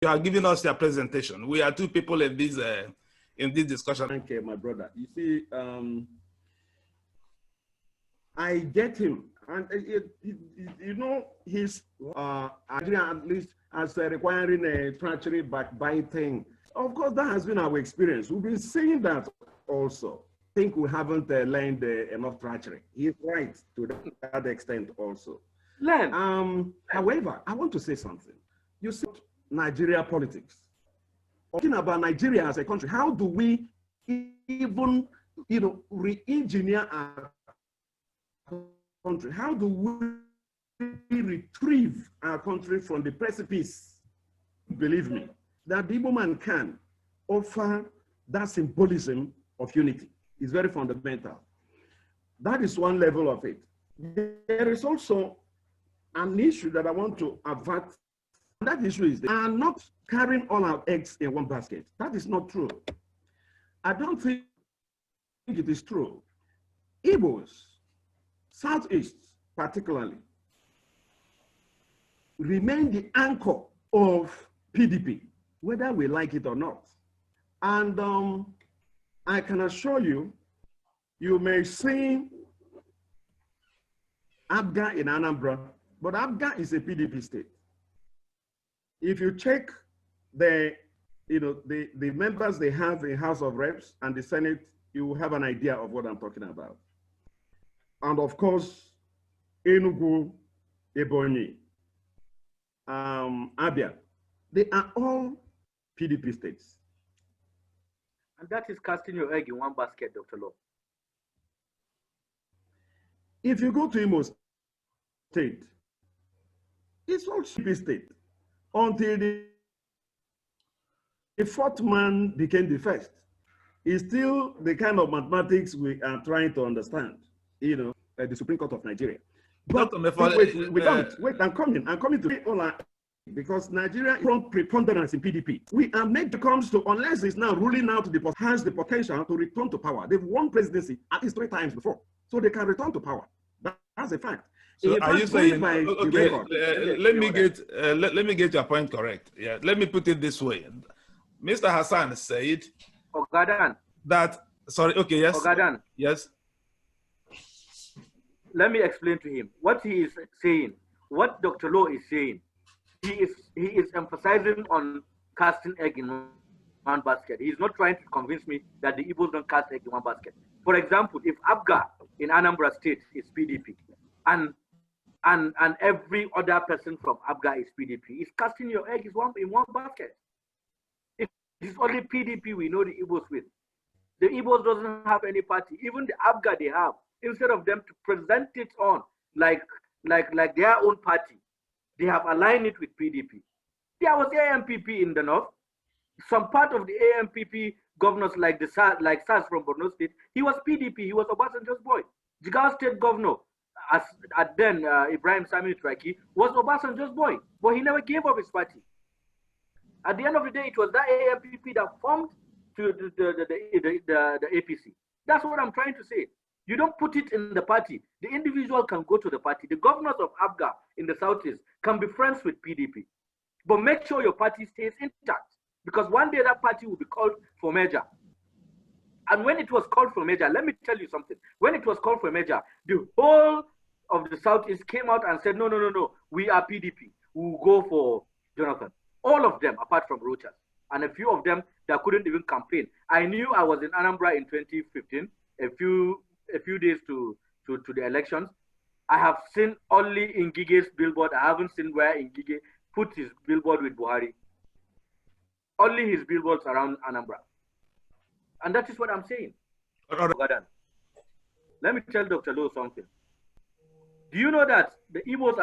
You are giving us your presentation. We are two people in this discussion. Thank you, my brother. You see, I get him, and you know, he's at least as requiring a treachery, backbiting. Of course, that has been our experience. We've been saying that also. I think we haven't learned enough treachery. He's right to that extent also. Learn. However, I want to say something. You see, Nigeria politics. Talking about Nigeria as a country, how do we even, you know, re-engineer our country? How do we retrieve our country from the precipice? Believe me, that the Igbo man can offer that symbolism of unity. It's very fundamental. That is one level of it. There is also an issue that I want to avert. That issue is they are not carrying all our eggs in one basket. That is not true. I don't think it is true. Igbos, Southeast particularly, remain the anchor of PDP, whether we like it or not. And I can assure you, you may see Abga in Anambra, but Abga is a PDP state. If you check the members they have in House of Reps and the Senate, you will have an idea of what I'm talking about. And of course, Enugu, Ebonyi, Abia, they are all PDP states. And that is casting your egg in one basket, Dr. Law. If you go to Imo State, it's all PDP state until the fourth man became the first. It's still the kind of mathematics we are trying to understand, you know, at the Supreme Court of Nigeria. But wait, I'm coming to all our, because Nigeria is preponderance in PDP. We are made to come to, unless it's now ruling out, has the potential to return to power. They've won presidency at least 3 times before, so they can return to power. That's a fact. So are you saying, okay, let me get your point correct. Yeah, let me put it this way. Mr. Hassan said that, sorry, okay, yes. Yes. Let me explain to him what he is saying, what Dr. Law is saying. He is emphasizing on casting egg in one basket. He's not trying to convince me that the Igbos don't cast egg in one basket. For example, if Abga in Anambra State is PDP and every other person from Abga is PDP, is casting your egg in one basket. It is only PDP we know the Igbos with. The Igbos doesn't have any party. Even the Abga they have, instead of them to present it on like their own party, they have aligned it with PDP. There was AMPP in the north. Some part of the AMPP governors like SAS from Borno State, he was PDP, he was Obasanjo's boy. Jigawa State governor, then Ibrahim Sami Traki, was Obasanjo's boy, but he never gave up his party. At the end of the day, it was that AMPP that formed to the APC. That's what I'm trying to say. You don't put it in the party. The individual can go to the party. The governors of Abga in the southeast can be friends with PDP. But make sure your party stays intact, because one day that party will be called for merger. And when it was called for merger, let me tell you something. When it was called for merger, the whole of the southeast came out and said, no, we are PDP. We will go for Jonathan. All of them, apart from Rochas. And a few of them that couldn't even campaign. I knew I was in Anambra in 2015, a few days to the elections. I have seen only Ngige's billboard. I haven't seen where Ngige put his billboard with Buhari. Only his billboards around Anambra. And that is what I'm saying. Let me tell Dr. Lowe something. Do you know that the Igbos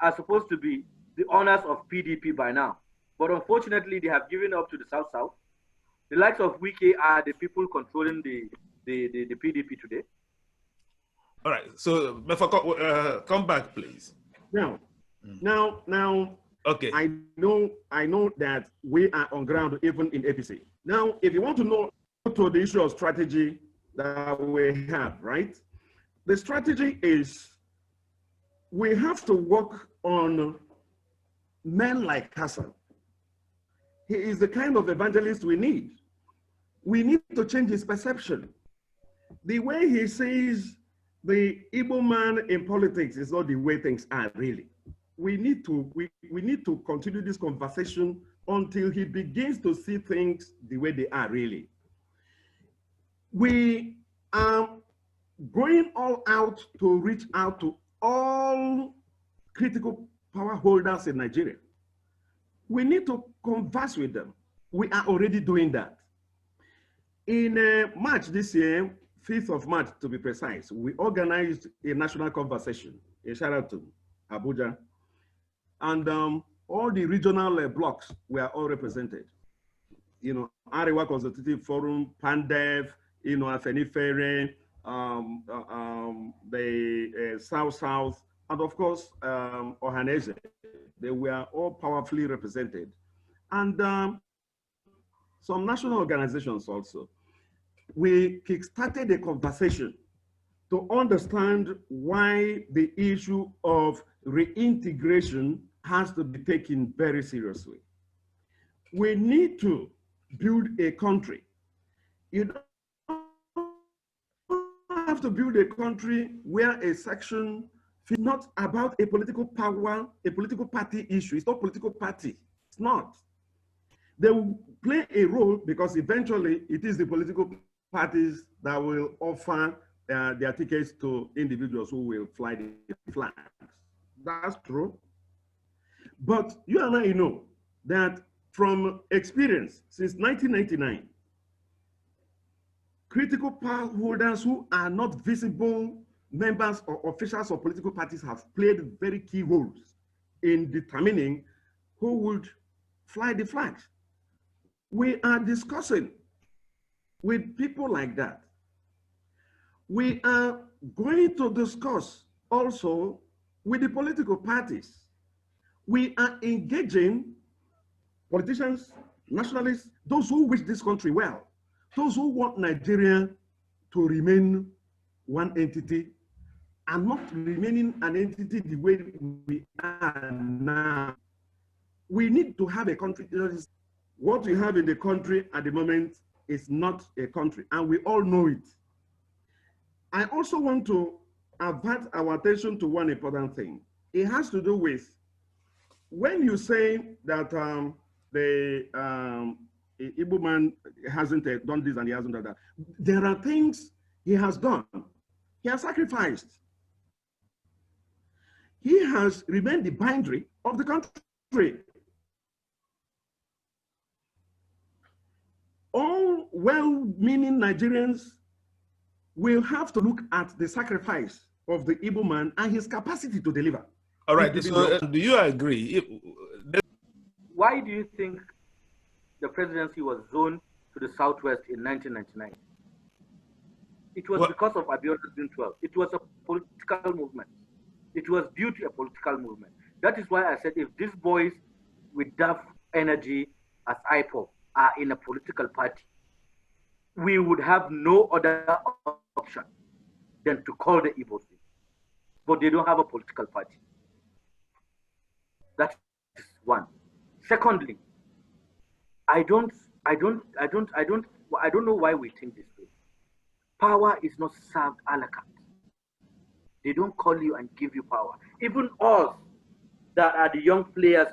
are supposed to be the owners of PDP by now? But unfortunately, they have given up to the South-South. The likes of Wike are the people controlling the PDP today. All right. So, Mefor, come back, please. Now, okay. I know that we are on ground even in APC. Now, if you want to know to the issue of strategy that we have, right? The strategy is we have to work on men like Hassan. he is the kind of evangelist we need. We need to change his perception. The way he says the Igbo man in politics is not the way things are really. We need to continue this conversation until he begins to see things the way they are really. We are going all out to reach out to all critical power holders in Nigeria. We need to converse with them. We are already doing that. In March this year, 5th of March to be precise, we organized a national conversation in Sheraton, Abuja. And all the regional blocks were all represented. You know, Arewa Consultative Forum, PANDEF, you know, Afenifere, the South, and of course, Ohanese. They were all powerfully represented. And some national organizations also. We kickstarted a conversation to understand why the issue of reintegration has to be taken very seriously. We need to build a country. You don't have to build a country where a section is not about a political power, a political party issue. It's not political party. It's not. They will play a role because eventually it is the political parties that will offer their tickets to individuals who will fly the flags. That's true. But you and I know that from experience since 1999, critical power holders who are not visible members or officials of political parties have played very key roles in determining who would fly the flags. We are discussing with people like that. We are going to discuss also with the political parties. We are engaging politicians, nationalists, those who wish this country well, those who want Nigeria to remain one entity and not remaining an entity the way we are now. We need to have a country. What we have in the country at the moment is not a country, and we all know it. I also want to avert our attention to one important thing. It has to do with when you say that the Igbo man hasn't done this and he hasn't done that, there are things he has done. He has sacrificed. He has remained the boundary of the country. All well-meaning Nigerians will have to look at the sacrifice of the Igbo man and his capacity to deliver. All right, so do you agree? Why do you think the presidency was zoned to the Southwest in 1999? It was because of Abiodun's June 12. It was a political movement. It was due to a political movement. That is why I said if these boys with that energy as IPOB are in a political party, we would have no other option than to call the Igbos. But they don't have a political party. That is one. Secondly, I don't know why we think this way. Power is not served a la carte. They don't call you and give you power. Even us that are the young players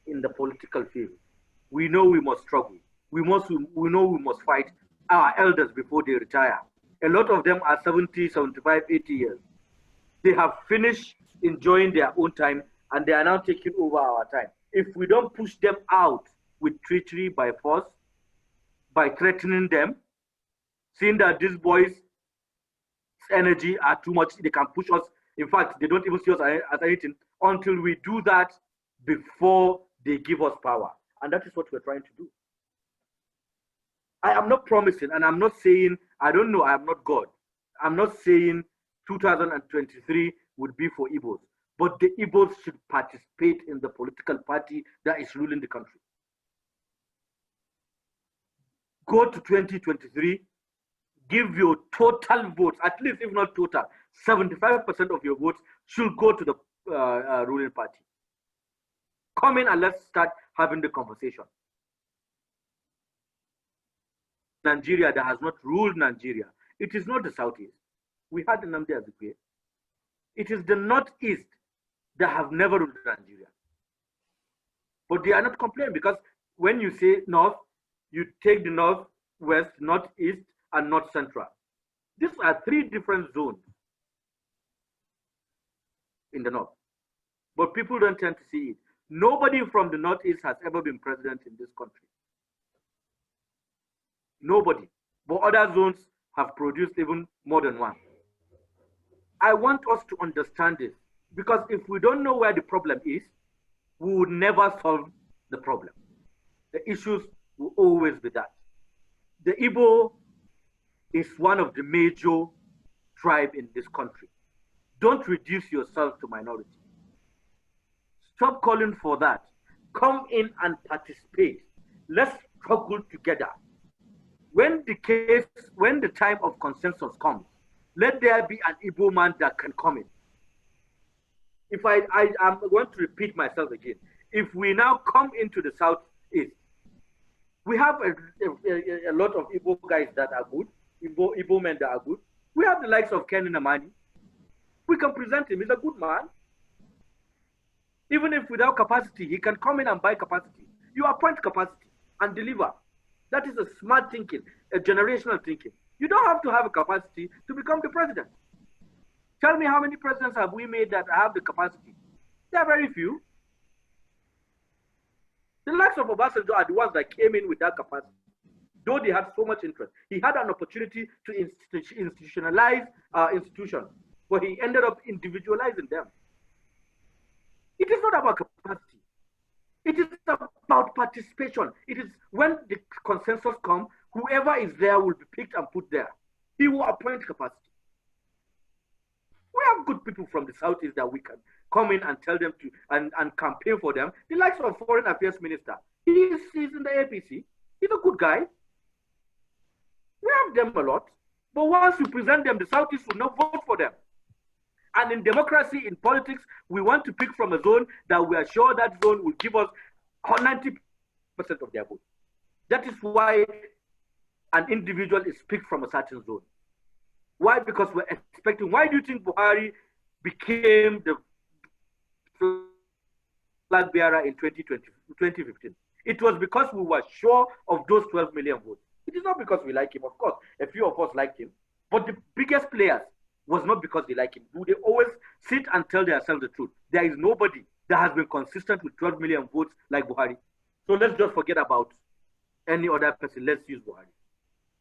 in the political field, we know we must struggle. We know we must fight our elders before they retire. A lot of them are 70, 75, 80 years. They have finished enjoying their own time and they are now taking over our time. If we don't push them out with treachery by force, by threatening them, seeing that these boys' energy are too much, they can push us. In fact, they don't even see us as anything until we do that before they give us power. And that is what we're trying to do. I am not promising, and I'm not saying, I don't know, I am not God. I'm not saying 2023 would be for Igbos, but the Igbos should participate in the political party that is ruling the country. Go to 2023, give your total votes, at least if not total, 75% of your votes should go to the ruling party. Come in and let's start having the conversation. Nigeria that has not ruled Nigeria, it is not the Southeast. We had the Nnamdi Azikiwe. It is the Northeast that have never ruled Nigeria. But they are not complaining, because when you say North, you take the North, West, Northeast, and North Central. These are three different zones in the North. But people don't tend to see it. Nobody from the Northeast has ever been president in this country. Nobody. But other zones have produced even more than one. I want us to understand this, because if we don't know where the problem is, we would never solve the problem. The issues will always be that. The Igbo is one of the major tribes in this country. Don't reduce yourself to minority. Stop calling for that. Come in and participate. Let's struggle together. When the time of consensus comes, let there be an Igbo man that can come in. If I'm going to repeat myself again. If we now come into the Southeast, we have a lot of Igbo guys that are good, Igbo men that are good. We have the likes of Ken Namani. We can present him. He's a good man. Even if without capacity, he can come in and buy capacity. You appoint capacity and deliver. That is a smart thinking, a generational thinking. You don't have to have a capacity to become the president. Tell me how many presidents have we made that have the capacity? There are very few. The likes of Obasanjo are the ones that came in with that capacity. Though they had so much interest. He had an opportunity to institutionalize institutions, but he ended up individualizing them. It is not about capacity. It is about participation. It is when the consensus comes, whoever is there will be picked and put there. He will appoint capacity. We have good people from the Southeast that we can come in and tell them to and campaign for them. The likes of Foreign Affairs Minister, he's in the APC. He's a good guy. We have them a lot. But once you present them, the Southeast will not vote for them. And in democracy, in politics, we want to pick from a zone that we are sure that zone will give us 90% of their vote. That is why an individual is picked from a certain zone. Why? Because we're expecting. Why do you think Buhari became the flag bearer in 2015? It was because we were sure of those 12 million votes. It is not because we like him. Of course, a few of us like him. But the biggest players was not because they like him. They always sit and tell themselves the truth. There is nobody that has been consistent with 12 million votes like Buhari. So let's just forget about any other person. Let's use Buhari.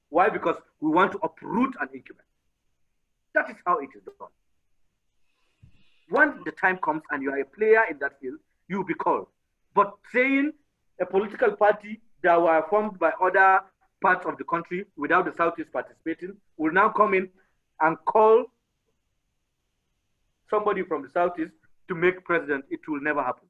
Why? Because we want to uproot an incumbent. That is how it is done. Once the time comes and you are a player in that field, you will be called. But saying a political party that were formed by other parts of the country without the Southeast participating will now come in and call somebody from the Southeast to make president, it will never happen.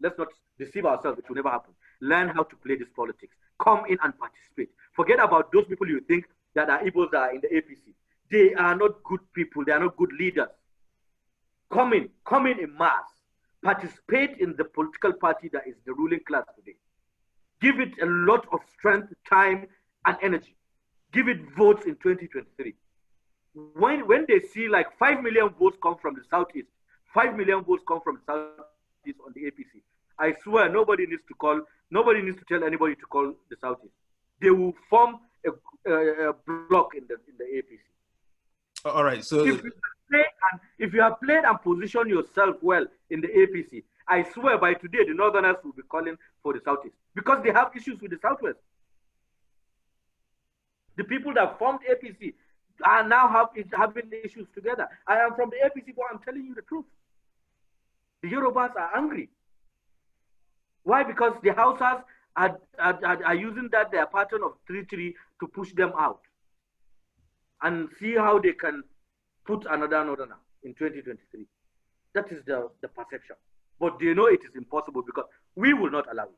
Let's not deceive ourselves, it will never happen. Learn how to play this politics. Come in and participate. Forget about those people you think that are Igbos that are in the APC. They are not good people, they are not good leaders. Come in mass. Participate in the political party that is the ruling class today. Give it a lot of strength, time, and energy. Give it votes in 2023. When they see like 5 million votes come from the Southeast, 5 million votes come from the Southeast on the APC, I swear nobody needs to tell anybody to call the Southeast. They will form a block in the APC. All right. So if you have played and positioned yourself well in the APC, I swear by today the Northerners will be calling for the Southeast because they have issues with the Southwest. The people that formed APC are now having issues together. I am from the APC, but I'm telling you the truth. The Yorubas are angry. Why? Because the Hausas are using their pattern of 3-3 to push them out and see how they can put another Northerner in 2023. That is the perception. But they know it is impossible because we will not allow it.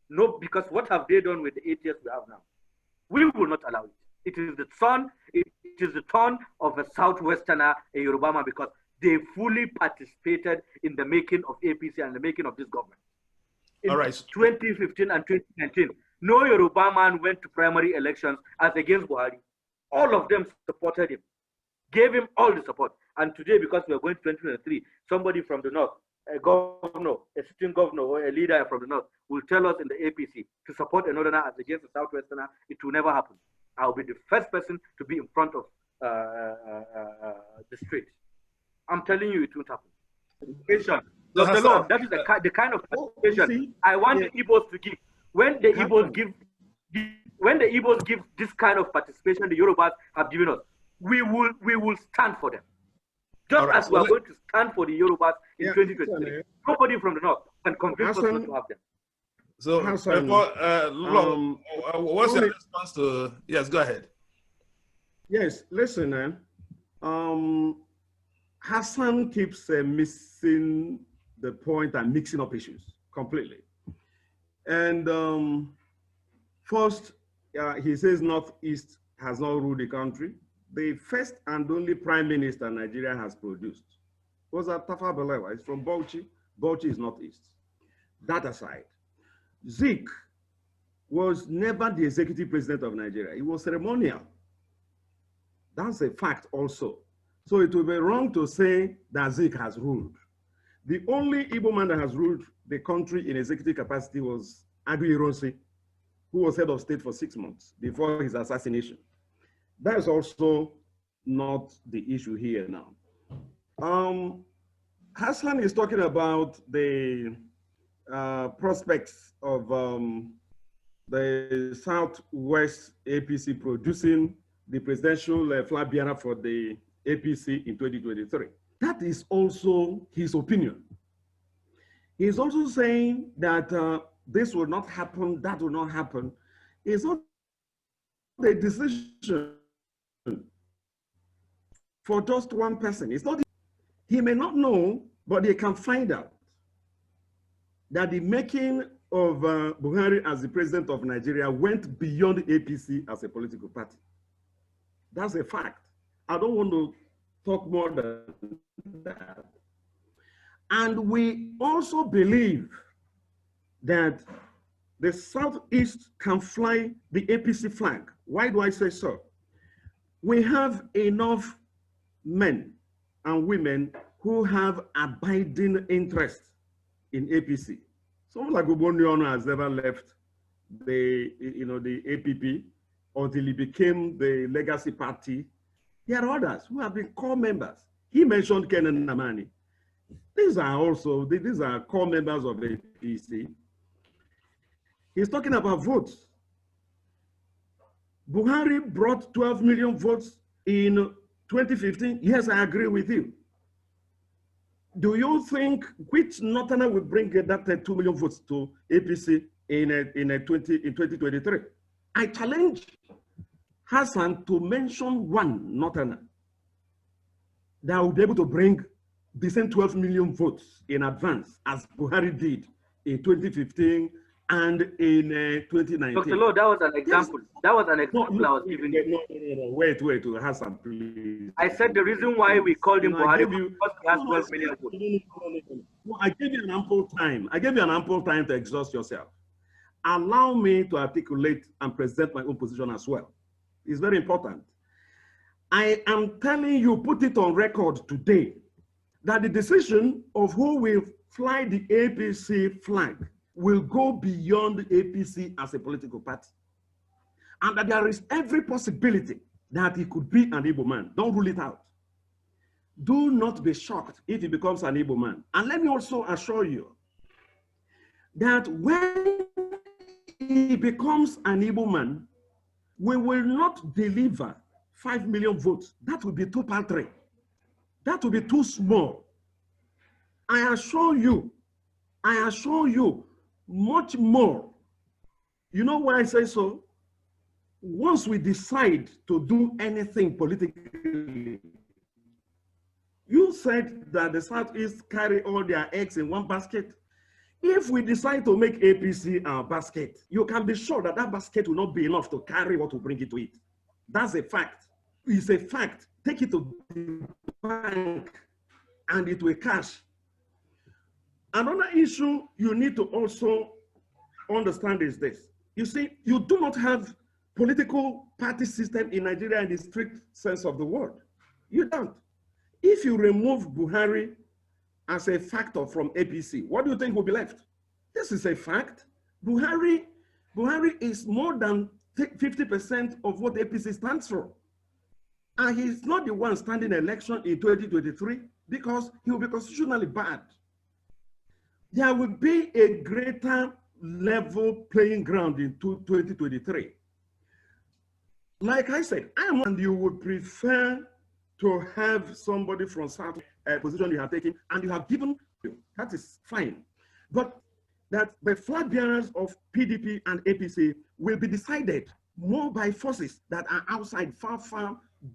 No, because what have they done with the 8 years we have now? We will not allow it. It is the turn of a Southwesterner, a Yorubama, because they fully participated in the making of APC and the making of this government. In 2015 and 2019, No Yoruba man went to primary elections as against Buhari. All of them supported him, gave him all the support. And today, because we are going to 2023, somebody from the north, a governor, a sitting governor, or a leader from the north will tell us in the APC to support a northerner as against a southwesterner. It will never happen. I'll be the first person to be in front of the street. I'm telling you, it won't happen. Dr. Law, that is the kind of participation I want the Igbos to give. When the Igbos give this kind of participation the Yorubas have given us, we will stand for them. Just as we are going to stand for the Yorubas in 2023. Nobody from the north can convince us not to have them. So, Hassan, what's your response to? Yes, go ahead. Yes, listen, Hassan keeps missing the point and mixing up issues completely. And first, he says Northeast has not ruled the country. The first and only prime minister Nigeria has produced was Tafawa Balewa. It's from Bauchi. Bauchi is Northeast. That aside, Zik was never the executive president of Nigeria. He was ceremonial. That's a fact also. So it would be wrong to say that Zik has ruled. The only Igbo man that has ruled the country in executive capacity was Adu Ironsi, who was head of state for 6 months before his assassination. That is also not the issue here now. Hassan is talking about the prospects of the Southwest APC producing the presidential flag bearer for the APC in 2023. That is also his opinion. He's also saying that this will not happen, that will not happen. It's not a decision for just one person. It's not, he may not know, but he can find out that the making of Buhari as the president of Nigeria went beyond APC as a political party. That's a fact. I don't want to talk more than that. And we also believe that the Southeast can fly the APC flag. Why do I say so? We have enough men and women who have abiding interest in APC. Someone like Ubonyono has never left the APP until he became the legacy party. There are others who have been core members. He mentioned Kenan Namani. These are core members of APC. He's talking about votes. Buhari brought 12 million votes in 2015. Yes, I agree with you. Do you think which Northerner will bring that 2 million votes to APC in 2023? I challenge Hassan to mention one Northerner that will be able to bring the same 12 million votes in advance as Buhari did in 2015 and in 2019. Dr. Law, that was an example. Yes. That was an example I was giving you. No. Wait, Hassan, please. I said the reason why we called him Buhari because he has 12 million votes. No, I gave you an ample time. I gave you an ample time to exhaust yourself. Allow me to articulate and present my own position as well. It's very important. I am telling you, put it on record today, that the decision of who will fly the APC flag will go beyond APC as a political party. And that there is every possibility that he could be an Igbo man. Don't rule it out. Do not be shocked if he becomes an Igbo man. And let me also assure you that when he becomes an Igbo man, we will not deliver 5 million votes. That will be too paltry. That will be too small. I assure you, much more. You know why I say so? Once we decide to do anything politically, you said that the Southeast carry all their eggs in one basket. If we decide to make APC our basket, you can be sure that that basket will not be enough to carry what will bring it to it. That's a fact. It's a fact. Take it to the bank and it will cash. Another issue you need to also understand is this. You see, you do not have political party system in Nigeria in the strict sense of the word. You don't. If you remove Buhari as a factor from APC, what do you think will be left? This is a fact. Buhari is more than 50% of what APC stands for. And he's not the one standing election in 2023 because he will be constitutionally bad. There will be a greater level playing ground in 2023. Like I said, and you would prefer to have somebody from South position you have taken and you have given, that is fine. But that the flag bearers of PDP and APC will be decided more by forces that are outside, far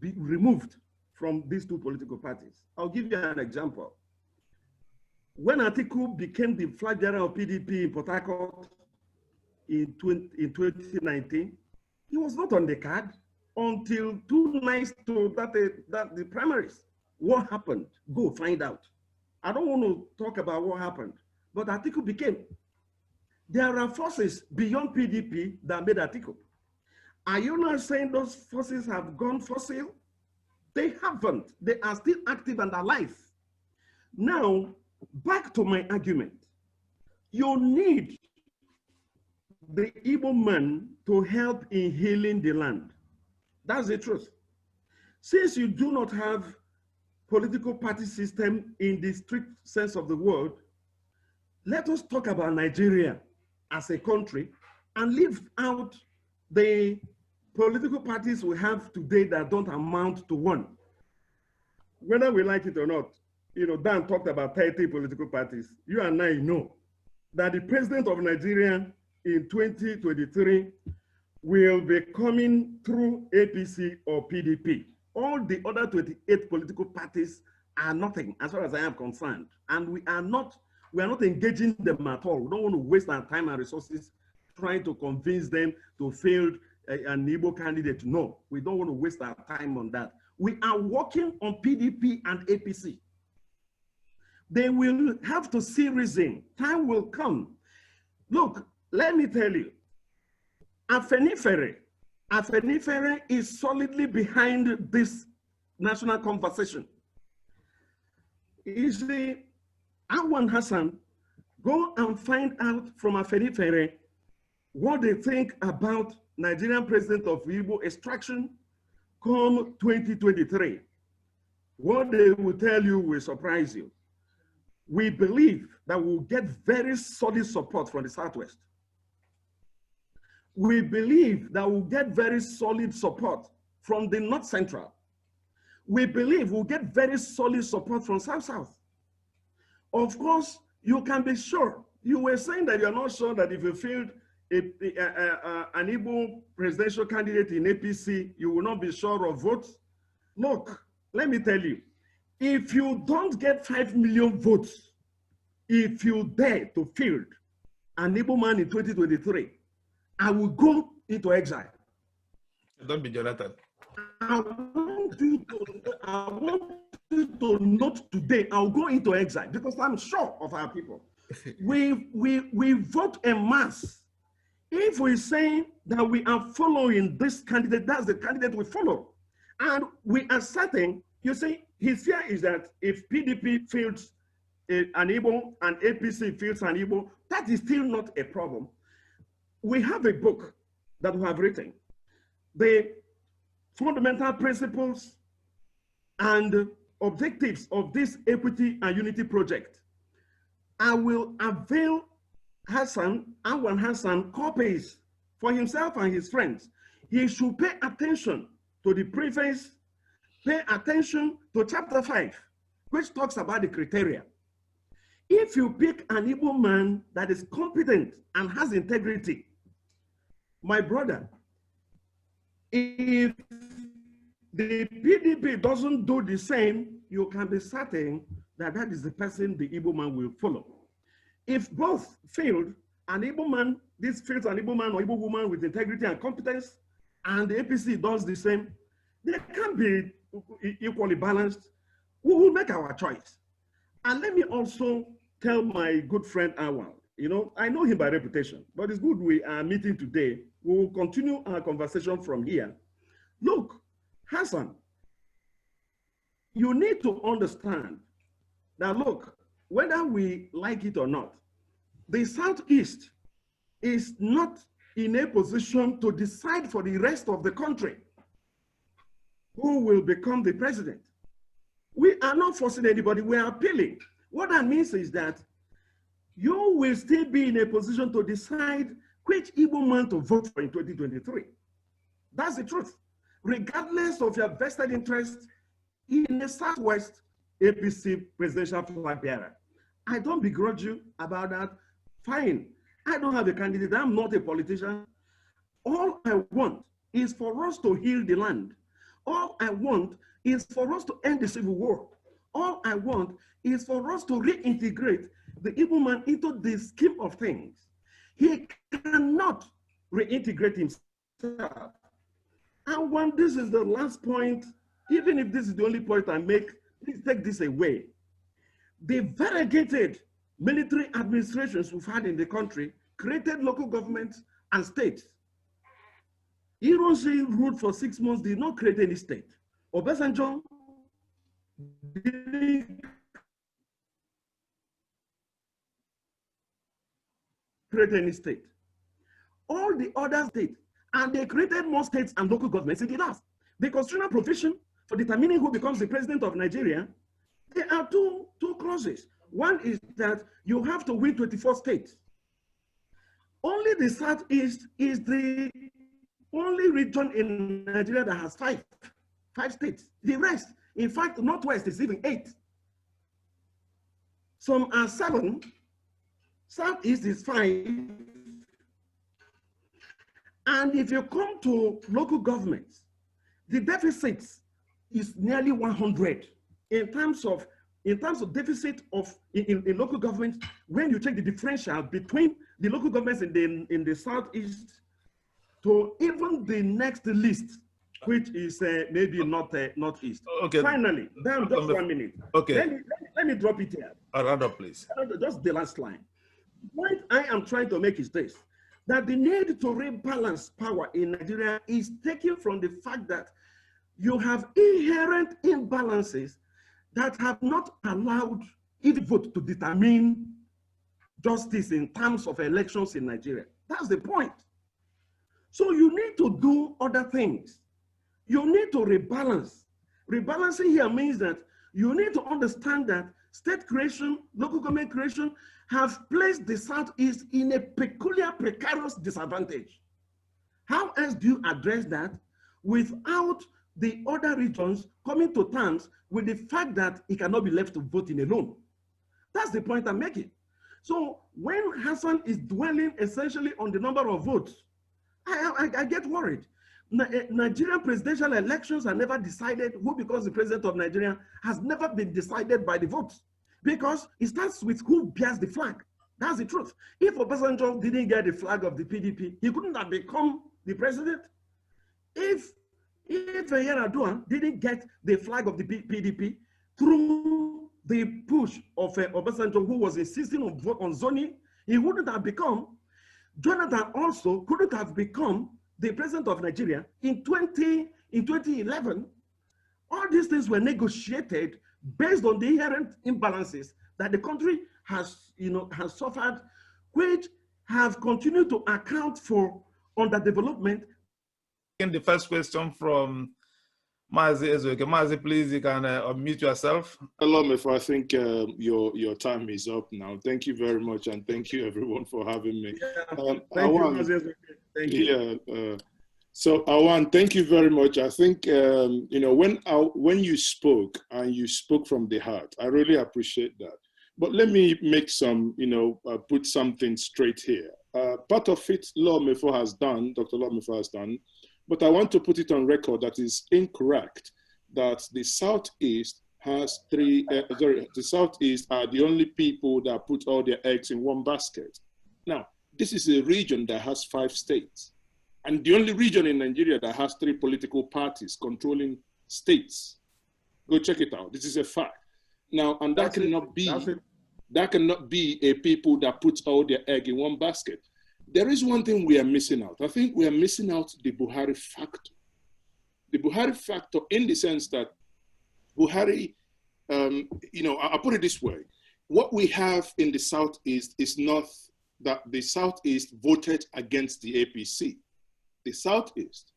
be removed from these two political parties. I'll give you an example. When Atiku became the flag bearer of PDP in Port Harcourt in 2019, he was not on the card until 2 nights to the primaries. What happened? Go find out. I don't want to talk about what happened, but Atiku became. There are forces beyond PDP that made Atiku. Are you not saying those forces have gone fossil? They haven't. They are still active and alive. Now, back to my argument. You need the Igbo man to help in healing the land. That's the truth. Since you do not have political party system in the strict sense of the word, let us talk about Nigeria as a country and leave out the political parties we have today that don't amount to one. Whether we like it or not, you know, Dan talked about 30 political parties. You and I know that the president of Nigeria in 2023 will be coming through APC or PDP. All the other 28 political parties are nothing as far as I am concerned. And we are not engaging them at all. We don't want to waste our time and resources trying to convince them to field an Igbo candidate. No, we don't want to waste our time on that. We are working on PDP and APC. They will have to see reason. Time will come. Look, let me tell you, Afenifere is solidly behind this national conversation. You see, Alwan Hassan, go and find out from Afenifere what they think about Nigerian president of Igbo extraction come 2023. What they will tell you will surprise you. We believe that we'll get very solid support from the Southwest. We believe that we'll get very solid support from the North Central. We believe we'll get very solid support from South-South. Of course, you can be sure. You were saying that you're not sure that if you field an Igbo presidential candidate in APC, you will not be sure of votes. Look, let me tell you, if you don't get 5 million votes, if you dare to field an Igbo man in 2023, I will go into exile. Don't be Jonathan. I want you to note today, I'll go into exile because I'm sure of our people. We vote en masse. If we say that we are following this candidate, that's the candidate we follow. And we are certain, you see, his fear is that if PDP fields an Igbo and APC fields an Igbo, that is still not a problem. We have a book that we have written, the fundamental principles and objectives of this equity and unity project. I will avail Alwan Hassan copies for himself and his friends. He should pay attention to the preface, pay attention to chapter 5, which talks about the criteria. If you pick an Igbo man that is competent and has integrity, my brother, if the PDP doesn't do the same, you can be certain that that is the person the Igbo man will follow. If both failed, an Igbo man, this fields an Igbo man or Igbo woman with integrity and competence, and the APC does the same, they can be equally balanced. We will make our choice. And let me also tell my good friend Alwan, you know, I know him by reputation, but it's good we are meeting today. We will continue our conversation from here. Look, Hassan, you need to understand that, look, whether we like it or not, the Southeast is not in a position to decide for the rest of the country who will become the president. We are not forcing anybody, we are appealing. What that means is that you will still be in a position to decide which Igbo man to vote for in 2023. That's the truth. Regardless of your vested interest in the Southwest APC presidential flag bearer. I don't begrudge you about that. Fine. I don't have a candidate. I'm not a politician. All I want is for us to heal the land. All I want is for us to end the civil war. All I want is for us to reintegrate the Igbo man into the scheme of things. He cannot reintegrate himself. And when this is the last point, even if this is the only point I make, please take this away. The variegated military administrations we've had in the country created local governments and states. Ironsi ruled for 6 months, did not create any state. Obasanjo didn't create any state. All the other states, and they created more states and local governments in the last. The constitutional provision for determining who becomes the president of Nigeria, there are two clauses. One is that you have to win 24 states. Only the Southeast is the only region in Nigeria that has five states. The rest, in fact, Northwest is even 8. Some are 7, Southeast is 5. And if you come to local governments, the deficits is nearly 100 in terms of deficit in local governments. When you check the differential between the local governments in the Southeast to even the next list, which is maybe not Northeast. Okay. Finally, just 1 minute. Okay. Let me drop it here. Rather, please. Just the last line. What I am trying to make is this: that the need to rebalance power in Nigeria is taken from the fact that you have inherent imbalances that have not allowed each vote to determine justice in terms of elections in Nigeria. That's the point. So you need to do other things. You need to rebalance. Rebalancing here means that you need to understand that state creation, local government creation have placed the Southeast in a peculiar, precarious disadvantage. How else do you address that without the other regions coming to terms with the fact that it cannot be left to voting alone? That's the point I'm making. So when Hassan is dwelling essentially on the number of votes, I get worried. Nigerian presidential elections are never decided. Who becomes the president of Nigeria has never been decided by the votes, because it starts with who bears the flag. That's the truth. If Obasanjo didn't get the flag of the PDP, he couldn't have become the president. If Yar'Adua didn't get the flag of the PDP through the push of Obasanjo, who was insisting on zoning, he wouldn't have become. Jonathan also couldn't have become the president of Nigeria in 2011. All these things were negotiated based on the inherent imbalances that the country has suffered, which have continued to account for underdevelopment. And the first question from Mazi Ezoike. Mazi, please, you can unmute yourself. Hello, Mefor. I think your time is up now. Thank you very much, and thank you everyone for having me. Thank you, Mazi Ezoike. Thank you. Yeah. So Alwan, thank you very much. I think when you spoke and you spoke from the heart, I really appreciate that. But let me make some, put something straight here. Part of it, Mefor has done, Dr. Mefor has done. But I want to put it on record that is incorrect, that the Southeast has the Southeast are the only people that put all their eggs in one basket. Now, this is a region that has 5 states, and the only region in Nigeria that has 3 political parties controlling states. Go check it out. This is a fact. Now, and that cannot be, That cannot be a people that put all their egg in one basket. There is one thing we are missing out. I think we are missing out the Buhari factor. The Buhari factor in the sense that Buhari, I'll put it this way. What we have in the Southeast is not that the Southeast voted against the APC. The Southeast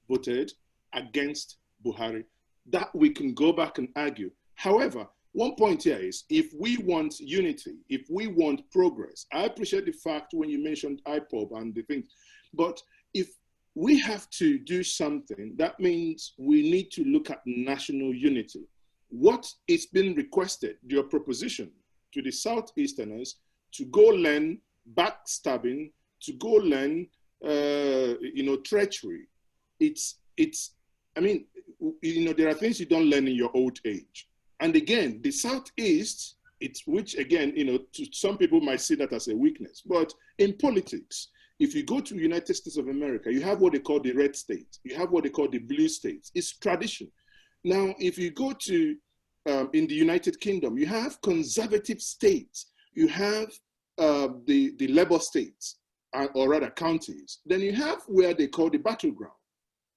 voted against Buhari. That we can go back and argue. However, one point here is, if we want unity, if we want progress, I appreciate the fact when you mentioned IPOB and the things, but if we have to do something, that means we need to look at national unity. What is being requested, your proposition to the Southeasterners to go learn backstabbing, to go learn, treachery. There are things you don't learn in your old age. And again, the Southeast, which again, to some people might see that as a weakness, but in politics, if you go to the United States of America, you have what they call the red states. You have what they call the blue states. It's tradition. Now, if you go to, in the United Kingdom, you have conservative states. You have the Labour states, or rather counties. Then you have where they call the battleground.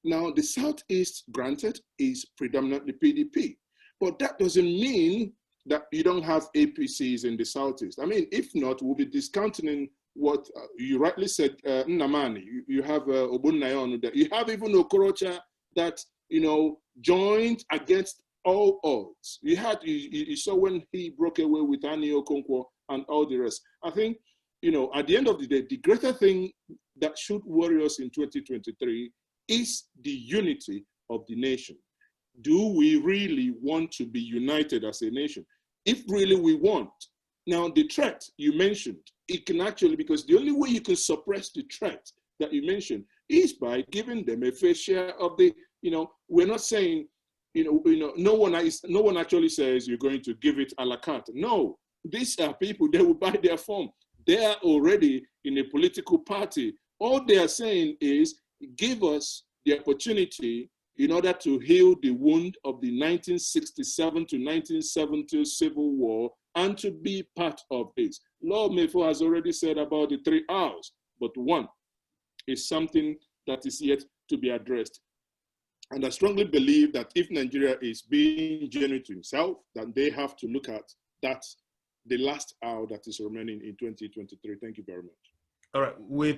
Now, the Southeast, granted, is predominantly PDP. But that doesn't mean that you don't have APCs in the Southeast. I mean, if not, we'll be discounting what you rightly said, Nnamani. You have Ogbunnayon, that you have even Okorocha that, joined against all odds. You saw when he broke away with Annie Okonkwo and all the rest. I think, at the end of the day, the greater thing that should worry us in 2023 is the unity of the nation. Do we really want to be united as a nation? If really we want. Now, the threat you mentioned, it can actually, because the only way you can suppress the threat that you mentioned is by giving them a fair share of the, we're not saying, no one actually says you're going to give it a la carte. No, these are people, they will buy their form. They are already in a political party. All they are saying is, give us the opportunity in order to heal the wound of the 1967 to 1970 Civil War and to be part of this. Lord Mefor has already said about the 3 R's, but one is something that is yet to be addressed. And I strongly believe that if Nigeria is being genuine to himself, then they have to look at that, the last R that is remaining in 2023. Thank you very much. All right, we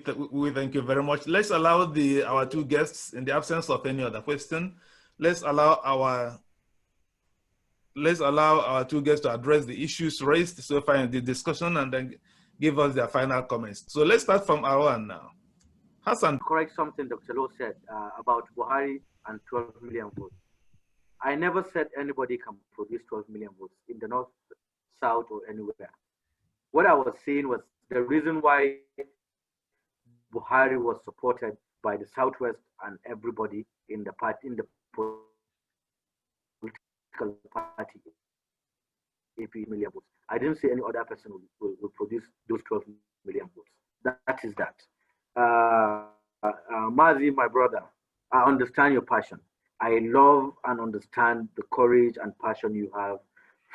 thank you very much. Let's allow our two guests, in the absence of any other question, let's allow our two guests to address the issues raised so far in the discussion and then give us their final comments. So let's start from Alwan now. Hassan. Correct something Dr. Lowe said about Buhari and 12 million votes. I never said anybody can produce 12 million votes in the north, south, or anywhere. What I was saying was the reason why Buhari was supported by the Southwest and everybody in the party, in the political party, 8 million votes. I didn't say any other person will produce those 12 million votes. That is that. Mazi, my brother, I understand your passion. I love and understand the courage and passion you have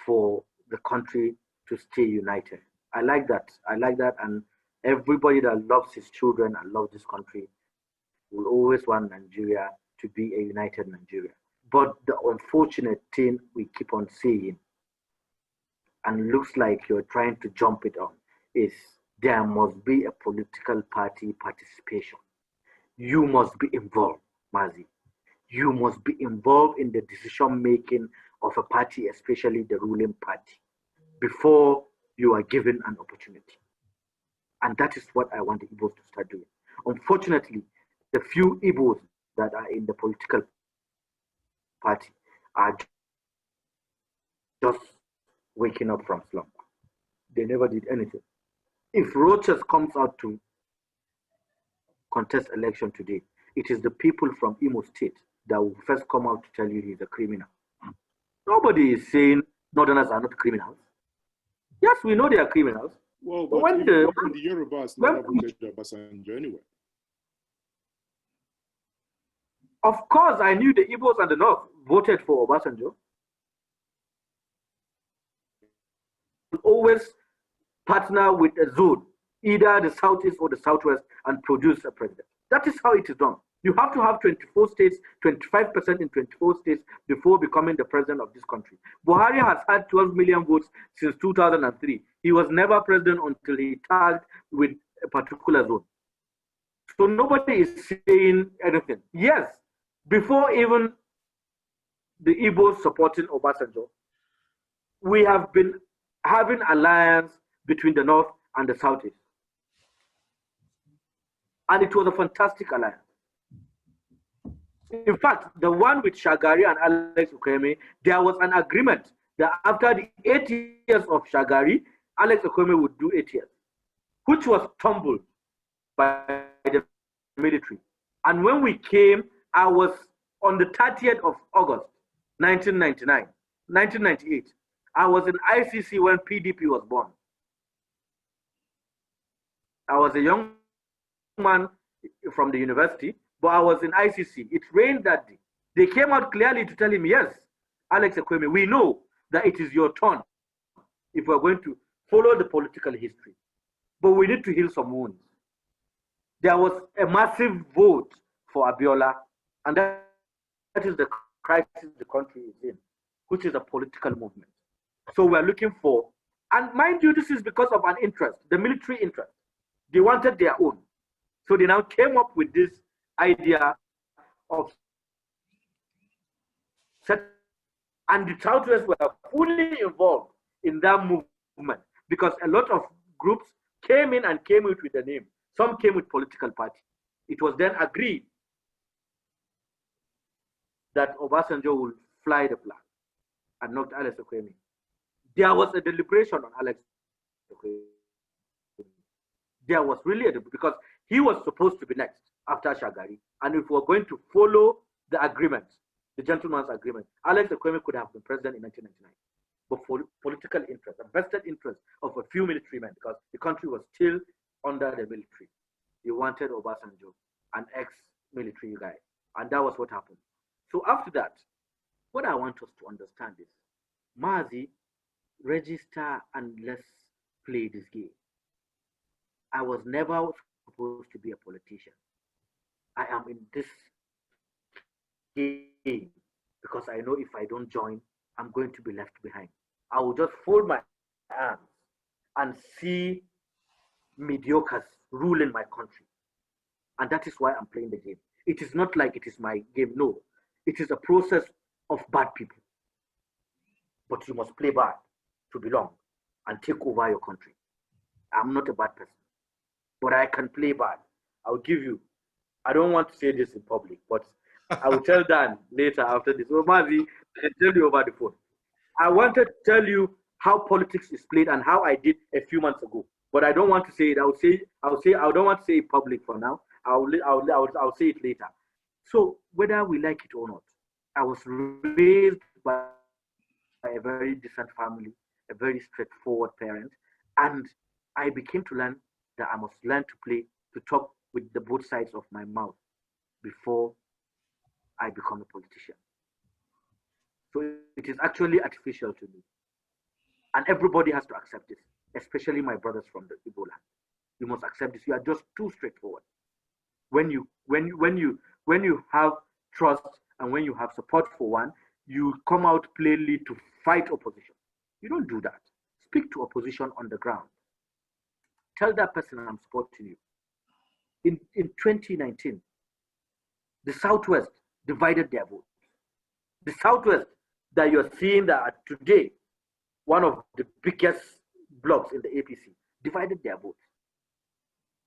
for the country to stay united. I like that. And everybody that loves his children and loves this country will always want Nigeria to be a united Nigeria. But the unfortunate thing we keep on seeing, and looks like you're trying to jump it on, is there must be a political party participation. You must be involved, Mazi. You must be involved in the decision making of a party, especially the ruling party, before you are given an opportunity. And that is what I want the Igbos to start doing. Unfortunately, the few Igbos that are in the political party are just waking up from slumber. They never did anything. If Rochas comes out to contest election today, it is the people from Imo State that will first come out to tell you he's a criminal. Nobody is saying Northerners are not criminals. Yes, we know they are criminals. Well, but when the Yorubas never voted Obasanjo anyway. Of course, I knew the Igbos and the North voted for Obasanjo. Always partner with a zone, either the Southeast or the Southwest, and produce a president. That is how it is done. You have to have 24 states, 25% in 24 states before becoming the president of this country. Buhari has had 12 million votes since 2003. He was never president until he tagged with a particular zone. So nobody is saying anything. Yes, before even the Igbos supporting Obasanjo, we have been having alliance between the North and the Southeast. And it was a fantastic alliance. In fact, the one with Shagari and Alex Okweme, there was an agreement that after the 8 years of Shagari, Alex Okweme would do 8 years, which was tumbled by the military. And when we came, I was on the 30th of August, 1998. I was in ICC when PDP was born. I was a young man from the university, but I was in ICC. It rained that day. They came out clearly to tell him, yes, Alex Okweme, we know that it is your turn if we're going to follow the political history. But we need to heal some wounds. There was a massive vote for Abiola, and that is the crisis the country is in, which is a political movement. So we're looking for, and mind you, this is because of an interest, the military interest. They wanted their own. So they now came up with this idea of, and the Southwest were fully involved in that movement because a lot of groups came in and came out with the name. Some came with political party. It was then agreed that Obasanjo would fly the flag and not Alex Okweme. There was a deliberation on Alex Okweme. There was really a, because he was supposed to be next after Shagari. And if we're going to follow the agreement, the gentleman's agreement, Alex Okweme could have been president in 1999. But for political interest, a vested interest of a few military men, because the country was still under the military. He wanted Obasanjo, an ex-military guy. And that was what happened. So after that, what I want us to understand is, Mazi, register and let's play this game. I was never supposed to be a politician. I am in this game because I know if I don't join, I'm going to be left behind. I will just fold my arms and see mediocres ruling my country. And that is why I'm playing the game. It is not like it is my game, no. It is a process of bad people. But you must play bad to belong and take over your country. I'm not a bad person, but I can play bad. I'll give you, I don't want to say this in public, but I will tell Dan later after this. So Mazi, I can tell you over the phone. I wanted to tell you how politics is played and how I did a few months ago, but I don't want to say it. I don't want to say it public for now. I'll say it later. So whether we like it or not, I was raised by a very decent family, a very straightforward parent, and I became to learn that I must learn to talk with the both sides of my mouth before I become a politician. So it is actually artificial to me. And everybody has to accept this, especially my brothers from the Igbo land. You must accept this. You are just too straightforward. When you have trust and when you have support for one, you come out plainly to fight opposition. You don't do that. Speak to opposition on the ground. Tell that person I'm supporting you. In 2019, the Southwest divided their votes. The Southwest that you're seeing that today, one of the biggest blocks in the APC, divided their votes.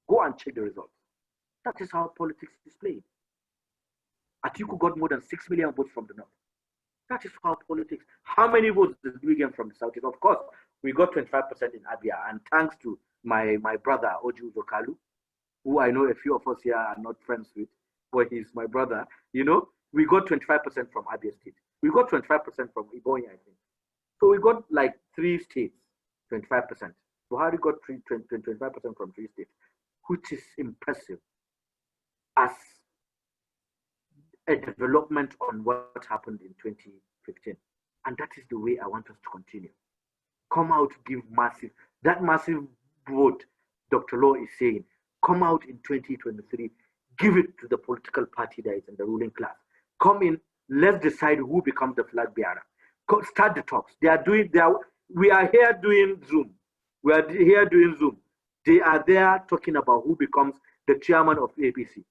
Go and check the results. That is how politics is played. Atiku got more than 6 million votes from the North. That is how politics. How many votes did we get from the South? Of course, we got 25% in Abia, and thanks to my brother, Oju Zokalu, who I know a few of us here are not friends with, but he's my brother, you know, we got 25% from Abia State. We got 25% from Ibonyi, I think. So we got like 3 states, 25%. Buhari got 25% from 3 states, which is impressive as a development on what happened in 2015. And that is the way I want us to continue. Come out, give massive, that massive vote Dr. Law is saying, come out in 2023, give it to the political party that is in the ruling class. Come in, let's decide who becomes the flag bearer. Start the talks. We are here doing Zoom. They are there talking about who becomes the chairman of APC.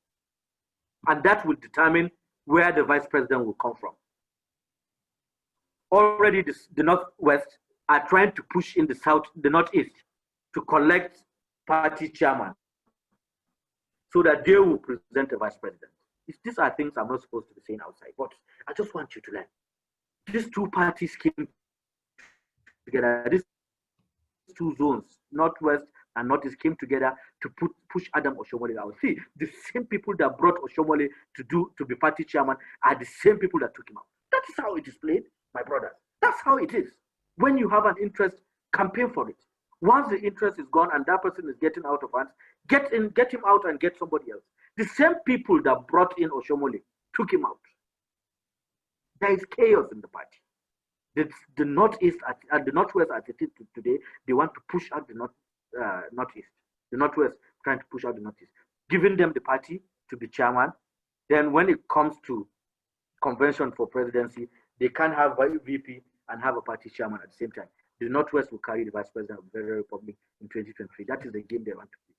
And that will determine where the vice president will come from. Already the Northwest are trying to push in the Northeast to collect party chairman so that they will present a vice president. These are things I'm not supposed to be saying outside, but I just want you to learn. These two parties came together, these two zones, Northwest and Northeast, came together to push Adam Oshomole out. See, the same people that brought Oshomole to be party chairman are the same people that took him out. That is how it is played, my brother. That's how it is. When you have an interest, campaign for it. Once the interest is gone and that person is getting out of hands, get him out and get somebody else. The same people that brought in Oshomole took him out. There is chaos in the party. The Northeast and the Northwest attitude today, they want to push out the Northeast. The Northwest trying to push out the Northeast, giving them the party to be chairman. Then when it comes to convention for presidency, they can't have a VP and have a party chairman at the same time. The Northwest will carry the vice president of the Federal Republic in 2023. That is the game they want to play.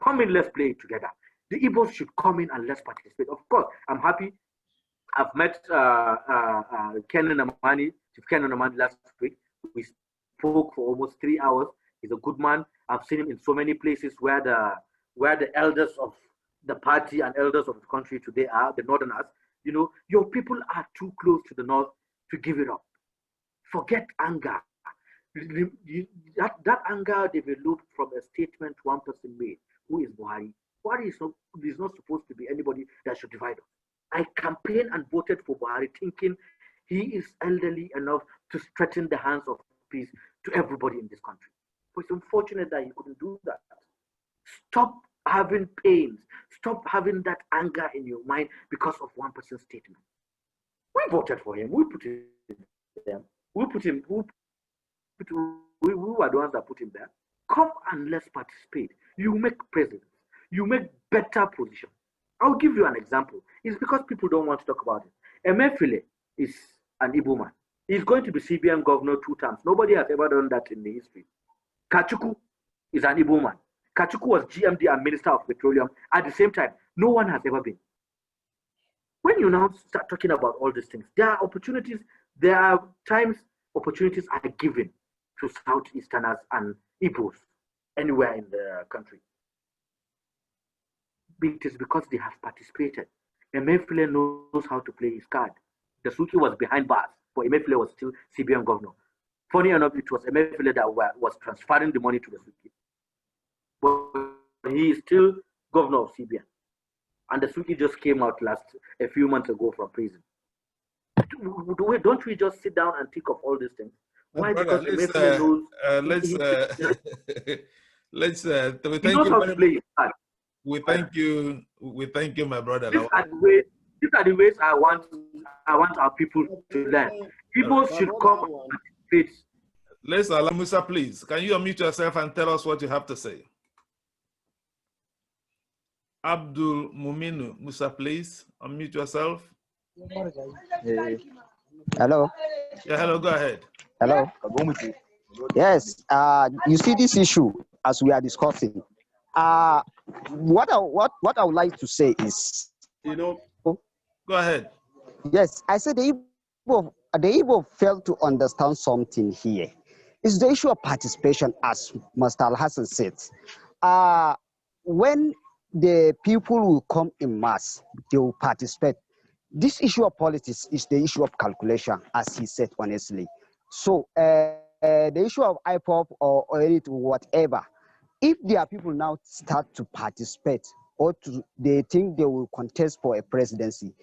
Come in, let's play it together. The Igbos should come in and let's participate. Of course, I'm happy. I've met Chief Kenan Amani last week. We spoke for almost 3 hours. He's a good man. I've seen him in so many places where the elders of the party and elders of the country today are, the Northerners. You know, your people are too close to the North to give it up. Forget anger. That anger developed from a statement one person made, who is Buhari. Buhari is not supposed to be anybody that should divide us. I campaigned and voted for Buhari thinking he is elderly enough to straighten the hands of peace to everybody in this country. But it's unfortunate that he couldn't do that. Stop having pains. Stop having that anger in your mind because of one person's statement. We voted for him. We put him there. We were the ones that put him there. Come and let's participate. You make presidents. You make better position. I'll give you an example. It's because people don't want to talk about it. Mefor is an Igbo man. He's going to be CBN governor 2 times. Nobody has ever done that in the history. Kachukwu is an Igbo man. Kachukwu was GMD and Minister of Petroleum at the same time. No one has ever been. When you now start talking about all these things, there are opportunities. There are times opportunities are given to Southeasterners and Igbos anywhere in the country. It is because they have participated. Mefor knows how to play his card. The Suki was behind bars, but Mefor was still CBN governor. Funny enough, it was Mefor that was transferring the money to the Suki. But he is still governor of CBN. And the Suki just came out a few months ago from prison. Don't we just sit down and think of all these things? Why? Because Mefor knows. We thank you, my brother. These are the ways I want our people to learn. People should come and participate. Let's allow Musa, please. Can you unmute yourself and tell us what you have to say? Abdul Muminu Musa, please unmute yourself. Hello. Yeah, hello. Go ahead. Hello. Yes. You see this issue as we are discussing. What I would like to say is, go ahead. Yes, I said the Igbo failed to understand something here. It's the issue of participation, as Mr. Hassan said. When the people will come in mass, they will participate. This issue of politics is the issue of calculation, as he said honestly. So the issue of IPOP or whatever, if their people now start to participate or they think they will contest for a presidency,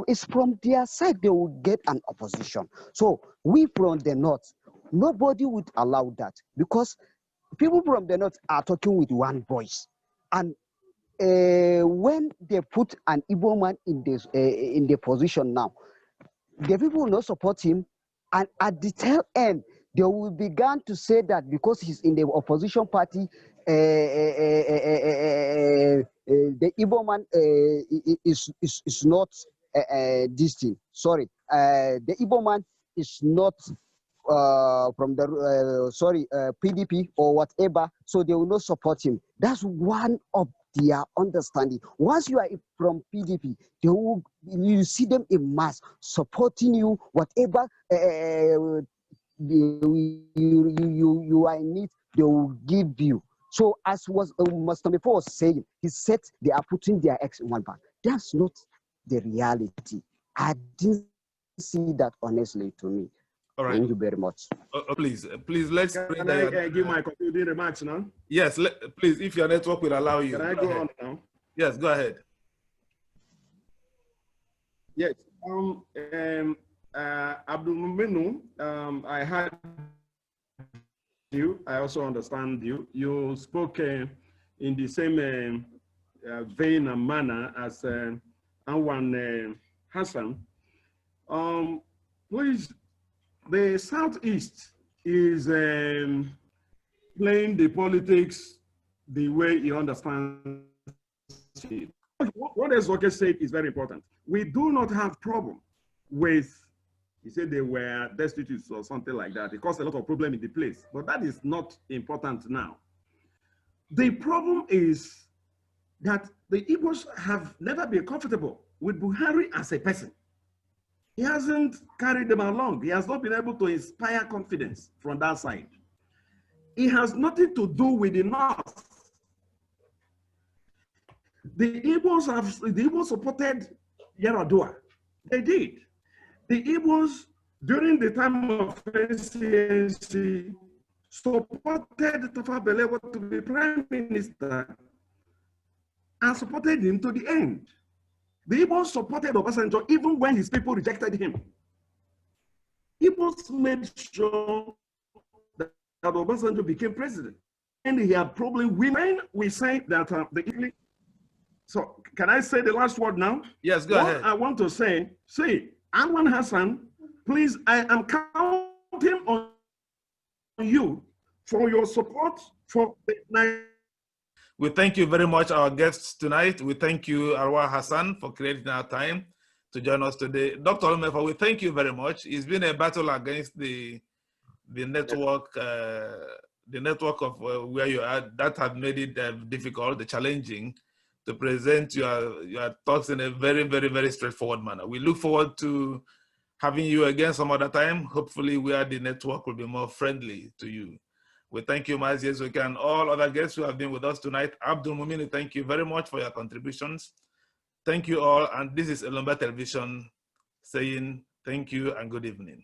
it's from their side they will get an opposition. So we from the North, nobody would allow that, because people from the North are talking with one voice. And when they put an Igbo man in the position now, the people will not support him. And at the tail end, they will begin to say that because he's in the opposition party, the Igbo man is not this thing. Sorry, the Igbo man is not from the PDP or whatever, so they will not support him. That's one of their understanding. Once you are from PDP, you see them in mass supporting you, whatever you are in need, they will give you. So as was Master Mefor was saying, he said they are putting their eggs in one bag. That's not the reality. I didn't see that honestly to me. All right. Thank you very much. Please, let's. Can I give my concluding remarks now? Yes, please, if your network will allow you. Can I go on now? Yes, go ahead. Yes. Abdul Muminu, I heard you. I also understand you. You spoke in the same vein and manner as Alwan Hassan. Please, the Southeast is playing the politics the way he understands it. What Ezoke said is very important. We do not have problem with, he said they were destitute or something like that. It caused a lot of problem in the place, but that is not important now. The problem is that the Igbos have never been comfortable with Buhari as a person. He hasn't carried them along. He has not been able to inspire confidence from that side. It has nothing to do with the North. The Igbos supported Yaradua. They did. The Igbos, during the time of presidency, supported Tafa Balewa to be prime minister and supported him to the end. The Igbos supported Obasanjo even when his people rejected him. Igbos made sure that Obasanjo became president. And he had problem when we say that so can I say the last word now? Yes, go ahead. I want to say, Alwan Hassan, please, I am counting on you for your support for the We thank you very much, our guests tonight. We thank you, Alwan Hassan, for creating our time to join us today. Dr. Mefor, we thank you very much. It's been a battle against the network, of where you are. That has made it difficult, challenging, to present your thoughts in a very, very, very straightforward manner. We look forward to having you again some other time, hopefully where the network will be more friendly to you. We thank you, Mazi Ezoke, and all other guests who have been with us tonight. Abdul Muminu, thank you very much for your contributions. Thank you all, and this is Elombah Television saying thank you and good evening.